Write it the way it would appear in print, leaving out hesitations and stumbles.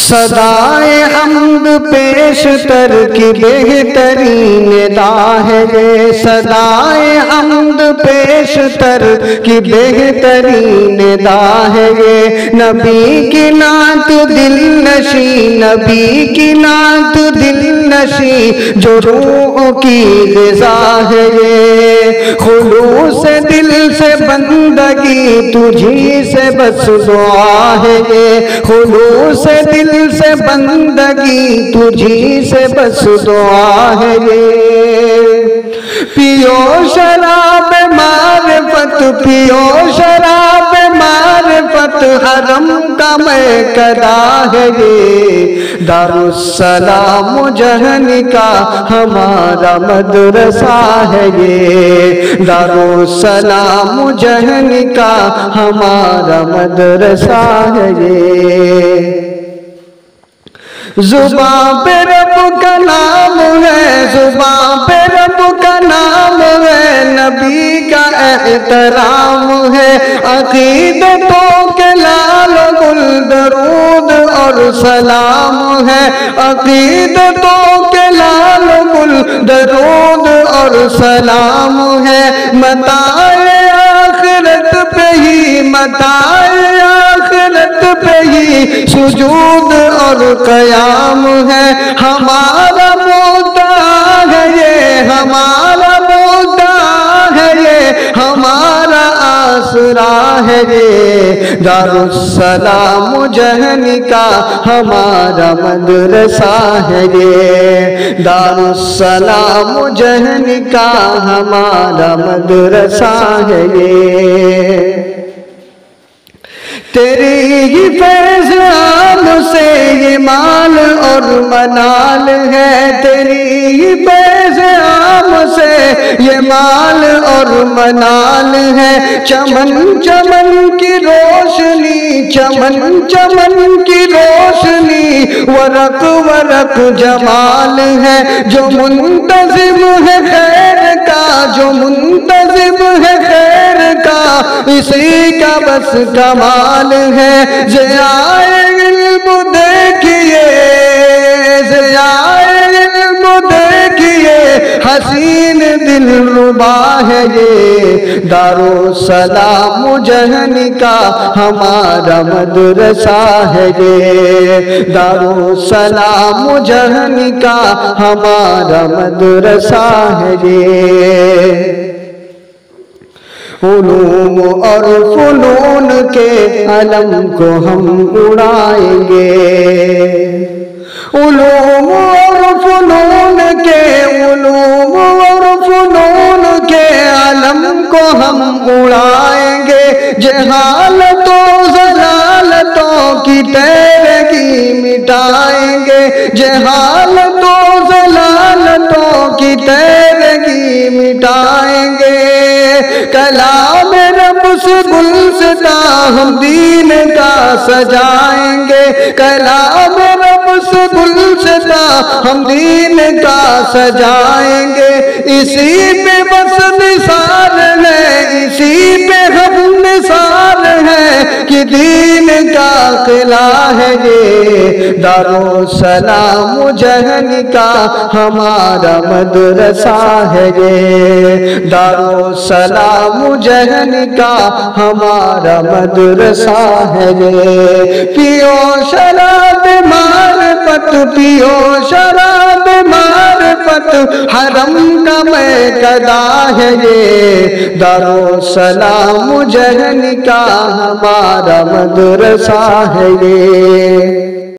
صدائے حمد پیشتر کی بہترین ادا ہے یہ، صدائے حمد پیشتر کی بہترین ادا ہے یہ، نبی کی نعت دل نشیں، نبی کی نعت دل نشیں، جو روح کی غذا ہے یہ، خلوص دل سے بندگی تجھی سے بس دعا ہے یہ، خلوص دل سے بندگی تجھی سے بس دعا ہے یہ، پیو شراب معرفت، پیو شراب معرفت، حرم کا میکدہ ہے یہ، دارالسلام جہن کا ہمارا مدرسہ ہے یہ، دارالسلام جہن کا ہمارا مدرسہ ہے یہ، زباں پہ رب کا نام ہے، زباں پہ رب کا نام ہے، نبی کا احترام ہے، عقیدتوں کے لال و گل درود اور سلام ہے، عقیدتوں کے لال و گل درود اور سلام ہے، متاع آخرت پہ ہی، متاع آخرت پہ ہی سجود اور قیام ہے، ہمارا مدعا ہے یہ، ہمارا مدعا ہے یہ، ہمارا آسرا ہے یہ، دارالسلام جہن کا ہمارا مدرسہ ہے یہ، دارالسلام جہن کا ہمارا مدرسہ ہے یہ، تیری ہی فیض عام سے یہ مال اور منال ہے، تیری ہی فیض عام سے یہ مال اور منال ہے، چمن چمن کی روشنی، چمن چمن کی روشنی، ورق ورق جمال ہے، جو منتظم ہے خیر کا، جو منتظم ہے خیر کا، اسی کا بس کمال ہے، ضیائے علم دیکھئے، ضیائے علم دیکھئے، حسین دل ربا ہے یہ، دارالسلام جہن کا ہمارا مدرسہ ہے یہ، دارالسلام جہن کا ہمارا مدرسہ ہے یہ، علوم اور فنون کے علم کو ہم اڑائیں گے، علوم اور فنون کے، علوم اور فنون کے علم کو ہم اڑائیں گے، جہالت و ضلالتوں کی تیرگی مٹائیں گے، جہالت و ضلالتوں کی تیرگی مٹائیں گے، کلام رب سے گلستہ ہم دین کا سجائیں گے، کلام رب سے گلستہ ہم دین کا سجائیں گے، اسی پہ بس نثار ہے، اسی پہ ہم نثار ہے کہ دین کا قلعہ ہے یہ، دارالسلام جہن کا ہمارا مدرسہ ہے یہ، دارالسلام جہن کا ہمارا مدرسہ ہے یہ، پیو شراب معرفت، پیو شراب معرفت، حرم کا میکدہ ہے یہ، دارالسلام جہن کا ہمارا مدرسہ ہے یہ۔